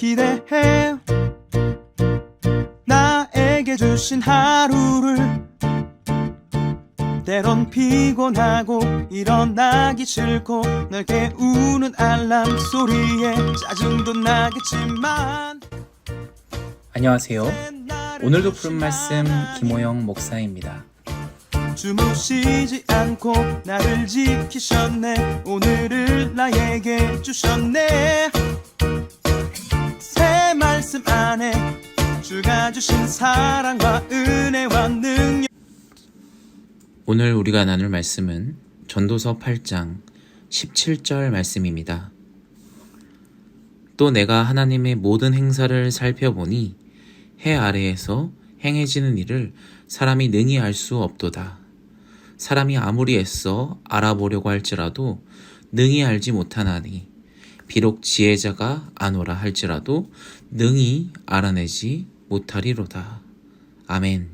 기대해 나에게 주신 하루를. 때론 피곤하고 일어나기 싫고 널 깨우는 알람 소리에 짜증도 나겠지만. 안녕하세요. 오늘도 푸른 말씀 김호영 목사입니다. 주무시지 않고 나를 지키셨네. 오늘을 나에게 주셨네. 새 말씀 안에 주가 주신 사랑과 은혜와 능력. 오늘 우리가 나눌 말씀은 전도서 8장 17절 말씀입니다. 또 내가 하나님의 모든 행사를 살펴보니 해 아래에서 행해지는 일을 사람이 능히 알 수 없도다. 사람이 아무리 애써 알아보려고 할지라도 능히 알지 못하나니 비록 지혜자가 아노라 할지라도 능히 알아내지 못하리로다. 아멘.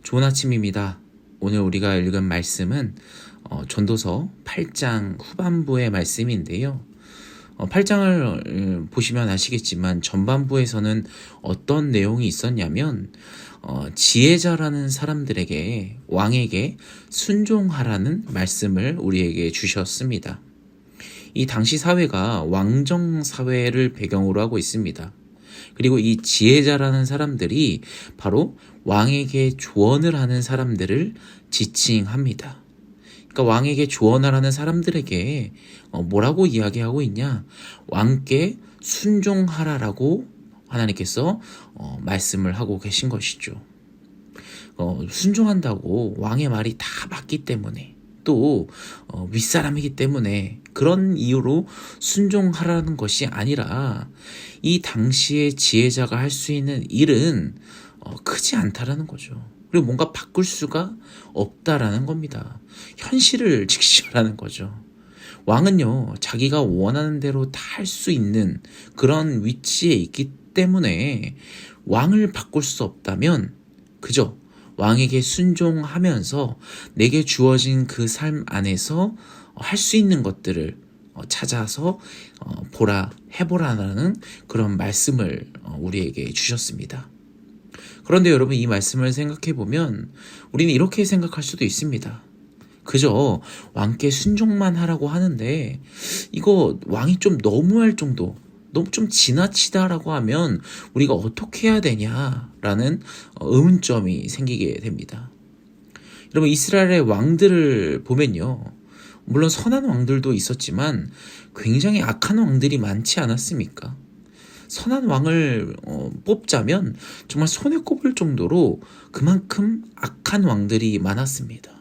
좋은 아침입니다. 오늘 우리가 읽은 말씀은 전도서 8장 후반부의 말씀인데요. 8장을 보시면 아시겠지만 전반부에서는 어떤 내용이 있었냐면 지혜자라는 사람들에게 왕에게 순종하라는 말씀을 우리에게 주셨습니다. 이 당시 사회가 왕정 사회를 배경으로 하고 있습니다. 그리고 이 지혜자라는 사람들이 바로 왕에게 조언을 하는 사람들을 지칭합니다. 그러니까 왕에게 조언하라는 사람들에게 뭐라고 이야기하고 있냐? 왕께 순종하라라고 하나님께서 말씀을 하고 계신 것이죠. 순종한다고 왕의 말이 다 맞기 때문에 또 윗사람이기 때문에 그런 이유로 순종하라는 것이 아니라 이 당시의 지혜자가 할 수 있는 일은 크지 않다라는 거죠. 그리고 뭔가 바꿀 수가 없다라는 겁니다. 현실을 직시하라는 거죠. 왕은요, 자기가 원하는 대로 다 할 수 있는 그런 위치에 있기 때문에 왕을 바꿀 수 없다면 그저 왕에게 순종하면서 내게 주어진 그 삶 안에서 할 수 있는 것들을 찾아서 해보라는 그런 말씀을 우리에게 주셨습니다. 그런데 여러분, 이 말씀을 생각해 보면 우리는 이렇게 생각할 수도 있습니다. 그저 왕께 순종만 하라고 하는데 이거 왕이 좀 너무할 정도, 너무 좀 지나치다라고 하면 우리가 어떻게 해야 되냐라는 의문점이 생기게 됩니다. 여러분, 이스라엘의 왕들을 보면요, 물론 선한 왕들도 있었지만 굉장히 악한 왕들이 많지 않았습니까? 선한 왕을 뽑자면 정말 손에 꼽을 정도로 그만큼 악한 왕들이 많았습니다.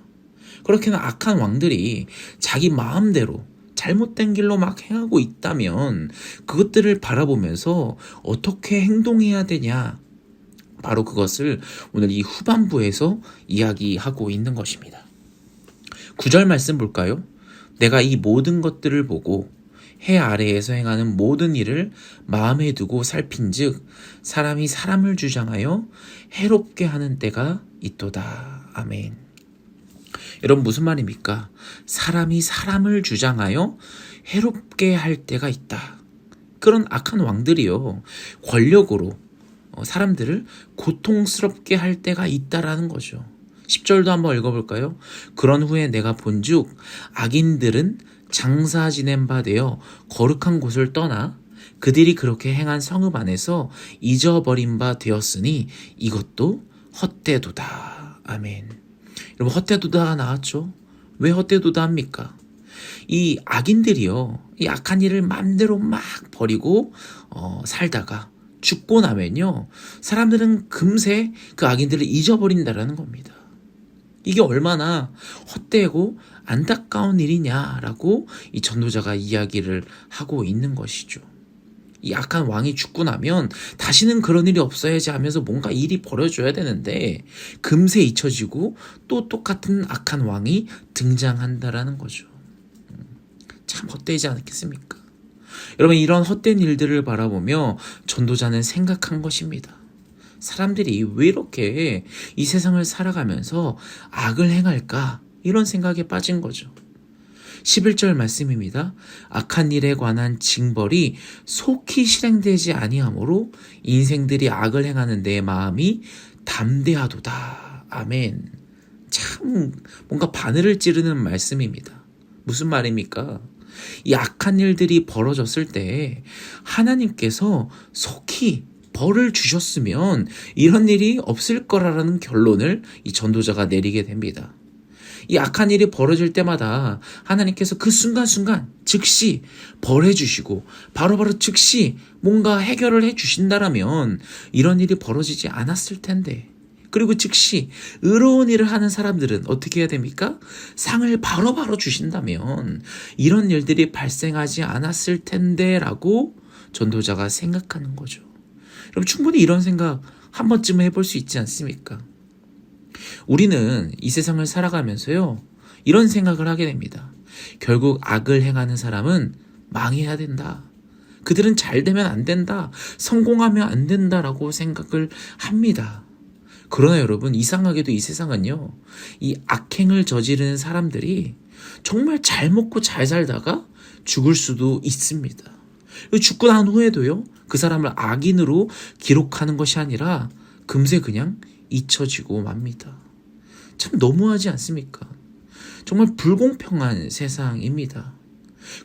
그렇게는 악한 왕들이 자기 마음대로 잘못된 길로 막 행하고 있다면 그것들을 바라보면서 어떻게 행동해야 되냐, 바로 그것을 오늘 이 후반부에서 이야기하고 있는 것입니다. 9절 말씀 볼까요? 내가 이 모든 것들을 보고 해 아래에서 행하는 모든 일을 마음에 두고 살핀즉 사람이 사람을 주장하여 해롭게 하는 때가 있도다. 아멘. 여러분, 무슨 말입니까? 사람이 사람을 주장하여 해롭게 할 때가 있다. 그런 악한 왕들이요, 권력으로 사람들을 고통스럽게 할 때가 있다라는 거죠. 10절도 한번 읽어볼까요? 그런 후에 내가 본즉 악인들은 장사 지낸 바 되어 거룩한 곳을 떠나 그들이 그렇게 행한 성읍 안에서 잊어버린 바 되었으니 이것도 헛되도다. 아멘. 여러분, 헛되도다가 나왔죠? 왜 헛되도다 합니까? 이 악인들이요, 이 악한 일을 마음대로 막 버리고 살다가 죽고 나면요, 사람들은 금세 그 악인들을 잊어버린다라는 겁니다. 이게 얼마나 헛되고 안타까운 일이냐라고 이 전도자가 이야기를 하고 있는 것이죠. 이 악한 왕이 죽고 나면 다시는 그런 일이 없어야지 하면서 뭔가 일이 벌어져야 되는데 금세 잊혀지고 또 똑같은 악한 왕이 등장한다라는 거죠. 참 헛되지 않겠습니까? 여러분, 이런 헛된 일들을 바라보며 전도자는 생각한 것입니다. 사람들이 왜 이렇게 이 세상을 살아가면서 악을 행할까? 이런 생각에 빠진 거죠. 11절 말씀입니다. 악한 일에 관한 징벌이 속히 실행되지 아니하므로 인생들이 악을 행하는 데 마음이 담대하도다. 아멘. 참 뭔가 바늘을 찌르는 말씀입니다. 무슨 말입니까? 이 악한 일들이 벌어졌을 때 하나님께서 속히 벌을 주셨으면 이런 일이 없을 거라는 결론을 이 전도자가 내리게 됩니다. 이 악한 일이 벌어질 때마다 하나님께서 그 순간순간 즉시 벌해 주시고 바로바로 즉시 뭔가 해결을 해 주신다라면 이런 일이 벌어지지 않았을 텐데, 그리고 즉시 의로운 일을 하는 사람들은 어떻게 해야 됩니까? 상을 바로바로 주신다면 이런 일들이 발생하지 않았을 텐데 라고 전도자가 생각하는 거죠. 여러분, 충분히 이런 생각 한 번쯤은 해볼 수 있지 않습니까? 우리는 이 세상을 살아가면서요, 이런 생각을 하게 됩니다. 결국 악을 행하는 사람은 망해야 된다. 그들은 잘 되면 안 된다. 성공하면 안 된다라고 생각을 합니다. 그러나 여러분, 이상하게도 이 세상은요, 이 악행을 저지르는 사람들이 정말 잘 먹고 잘 살다가 죽을 수도 있습니다. 죽고 난 후에도요, 그 사람을 악인으로 기록하는 것이 아니라 금세 그냥 잊혀지고 맙니다. 참 너무하지 않습니까? 정말 불공평한 세상입니다.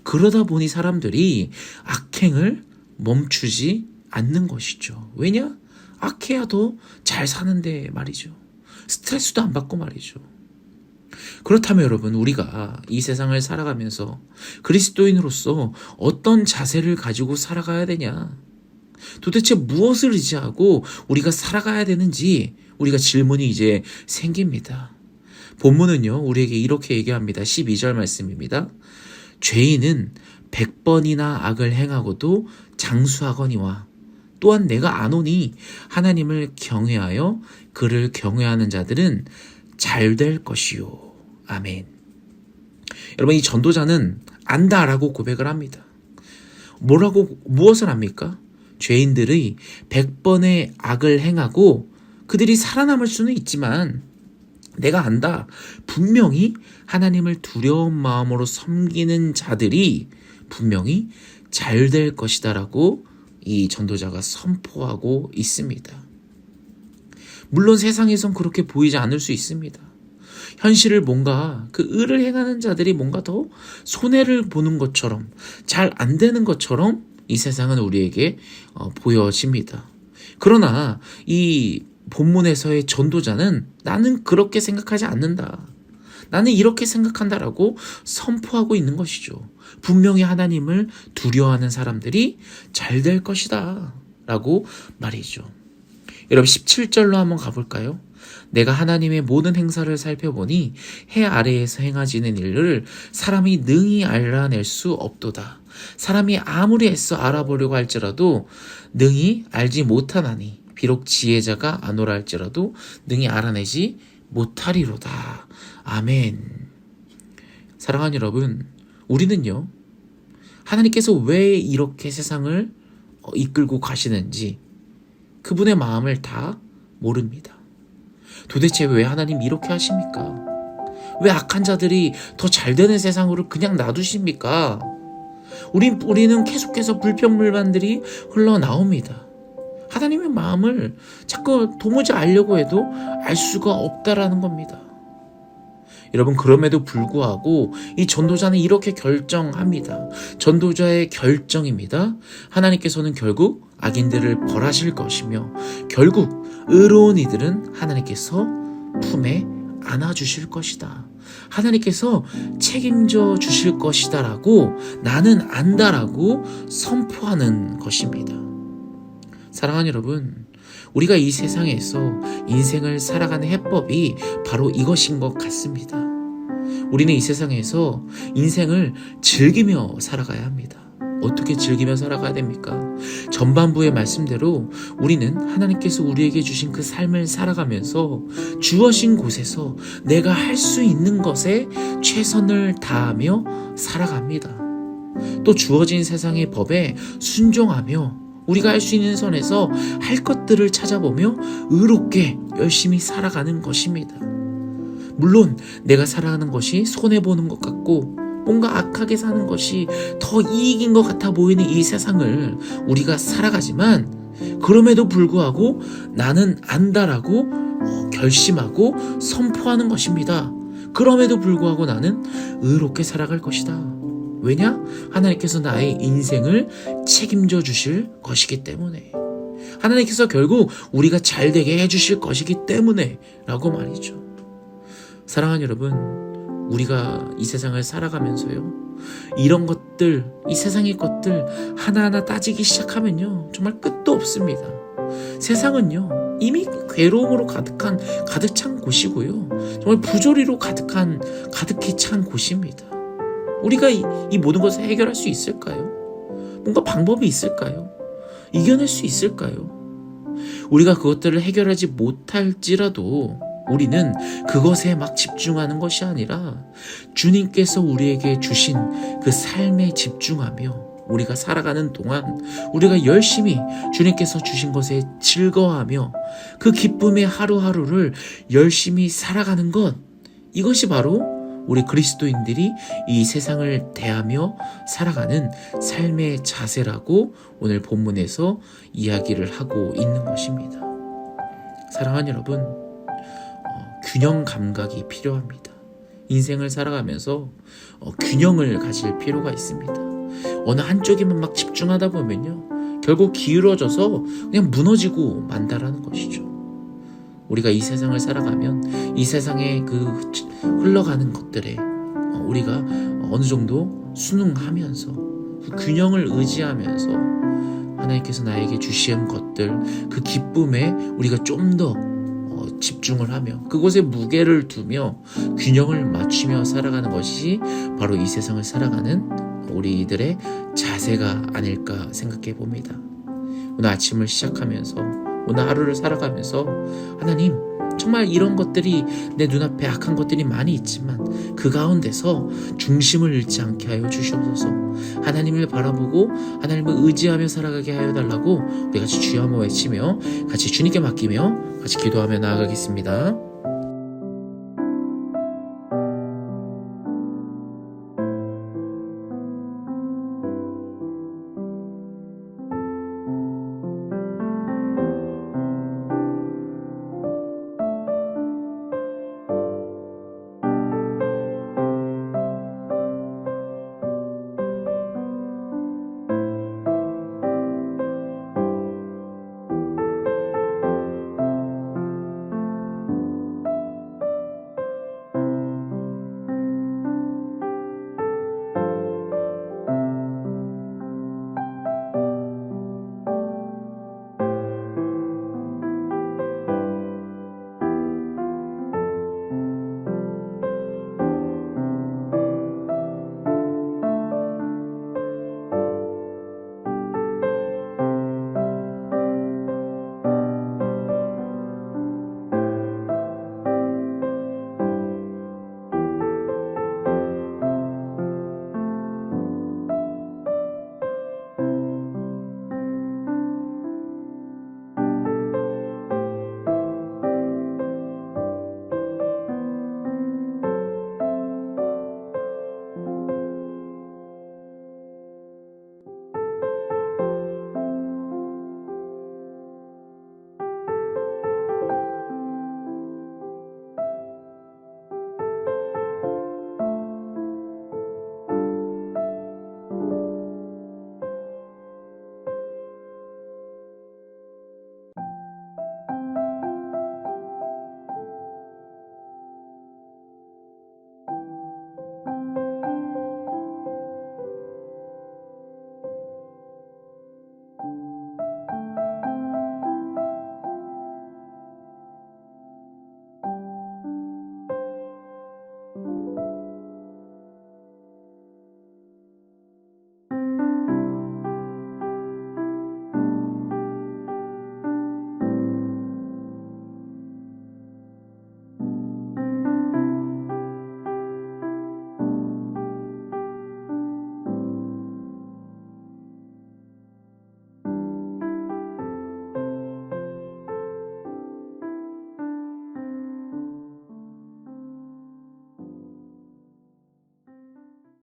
그러다 보니 사람들이 악행을 멈추지 않는 것이죠. 왜냐? 악해야 더 잘 사는데 말이죠. 스트레스도 안 받고 말이죠. 그렇다면 여러분, 우리가 이 세상을 살아가면서 그리스도인으로서 어떤 자세를 가지고 살아가야 되냐? 도대체 무엇을 의지하고 우리가 살아가야 되는지 우리가 질문이 이제 생깁니다. 본문은요, 우리에게 이렇게 얘기합니다. 12절 말씀입니다. 죄인은 100번이나 악을 행하고도 장수하거니와 또한 내가 아노니 하나님을 경외하여 그를 경외하는 자들은 잘 될 것이요. 아멘. 여러분, 이 전도자는 안다라고 고백을 합니다. 무엇을 합니까? 죄인들의 100번의 악을 행하고 그들이 살아남을 수는 있지만 내가 안다. 분명히 하나님을 두려운 마음으로 섬기는 자들이 분명히 잘 될 것이다라고 이 전도자가 선포하고 있습니다. 물론 세상에선 그렇게 보이지 않을 수 있습니다. 현실을 뭔가 그 의를 행하는 자들이 뭔가 더 손해를 보는 것처럼, 잘 안 되는 것처럼 이 세상은 우리에게 보여집니다. 그러나 이 본문에서의 전도자는 나는 그렇게 생각하지 않는다. 나는 이렇게 생각한다라고 선포하고 있는 것이죠. 분명히 하나님을 두려워하는 사람들이 잘 될 것이다 라고 말이죠. 여러분, 17절로 한번 가볼까요? 내가 하나님의 모든 행사를 살펴보니 해 아래에서 행하지는 일을 사람이 능히 알아낼 수 없도다. 사람이 아무리 애써 알아보려고 할지라도 능히 알지 못하나니 비록 지혜자가 아노라 할지라도 능히 알아내지 못하리로다. 아멘. 사랑하는 여러분, 우리는요, 하나님께서 왜 이렇게 세상을 이끌고 가시는지 그분의 마음을 다 모릅니다. 도대체 왜 하나님 이렇게 하십니까? 왜 악한 자들이 더 잘되는 세상으로 그냥 놔두십니까? 우리는 계속해서 불평불만들이 흘러나옵니다. 하나님의 마음을 자꾸 도무지 알려고 해도 알 수가 없다라는 겁니다. 여러분, 그럼에도 불구하고 이 전도자는 이렇게 결정합니다. 전도자의 결정입니다. 하나님께서는 결국 악인들을 벌하실 것이며 결국 의로운 이들은 하나님께서 품에 안아주실 것이다. 하나님께서 책임져 주실 것이다 라고 나는 안다라고 선포하는 것입니다. 사랑하는 여러분, 우리가 이 세상에서 인생을 살아가는 해법이 바로 이것인 것 같습니다. 우리는 이 세상에서 인생을 즐기며 살아가야 합니다. 어떻게 즐기며 살아가야 됩니까? 전반부의 말씀대로 우리는 하나님께서 우리에게 주신 그 삶을 살아가면서 주어진 곳에서 내가 할 수 있는 것에 최선을 다하며 살아갑니다. 또 주어진 세상의 법에 순종하며 우리가 할 수 있는 선에서 할 것들을 찾아보며 의롭게 열심히 살아가는 것입니다. 물론 내가 살아가는 것이 손해보는 것 같고 뭔가 악하게 사는 것이 더 이익인 것 같아 보이는 이 세상을 우리가 살아가지만, 그럼에도 불구하고 나는 안다라고 결심하고 선포하는 것입니다. 그럼에도 불구하고 나는 의롭게 살아갈 것이다. 왜냐? 하나님께서 나의 인생을 책임져 주실 것이기 때문에, 하나님께서 결국 우리가 잘 되게 해주실 것이기 때문에 라고 말이죠. 사랑하는 여러분, 우리가 이 세상을 살아가면서요, 이런 것들, 이 세상의 것들 하나하나 따지기 시작하면요, 정말 끝도 없습니다. 세상은요, 이미 괴로움으로 가득 찬 곳이고요, 정말 부조리로 가득히 찬 곳입니다. 우리가 이 모든 것을 해결할 수 있을까요? 뭔가 방법이 있을까요? 이겨낼 수 있을까요? 우리가 그것들을 해결하지 못할지라도 우리는 그것에 막 집중하는 것이 아니라 주님께서 우리에게 주신 그 삶에 집중하며 우리가 살아가는 동안 우리가 열심히 주님께서 주신 것에 즐거워하며 그 기쁨의 하루하루를 열심히 살아가는 것, 이것이 바로 우리 그리스도인들이 이 세상을 대하며 살아가는 삶의 자세라고 오늘 본문에서 이야기를 하고 있는 것입니다. 사랑하는 여러분, 균형 감각이 필요합니다. 인생을 살아가면서 균형을 가질 필요가 있습니다. 어느 한쪽에만 막 집중하다 보면요, 결국 기울어져서 그냥 무너지고 만다라는 것이죠. 우리가 이 세상을 살아가면 이 세상의 그 흘러가는 것들에 우리가 어느 정도 순응하면서 그 균형을 의지하면서 하나님께서 나에게 주신 것들, 그 기쁨에 우리가 좀 더 집중을 하며 그곳에 무게를 두며 균형을 맞추며 살아가는 것이 바로 이 세상을 살아가는 우리들의 자세가 아닐까 생각해 봅니다. 오늘 아침을 시작하면서, 오늘 하루를 살아가면서 하나님, 정말 이런 것들이 내 눈앞에 악한 것들이 많이 있지만 그 가운데서 중심을 잃지 않게 하여 주시옵소서. 하나님을 바라보고 하나님을 의지하며 살아가게 하여 달라고 우리 같이 주여 한번 외치며 같이 주님께 맡기며 같이 기도하며 나아가겠습니다.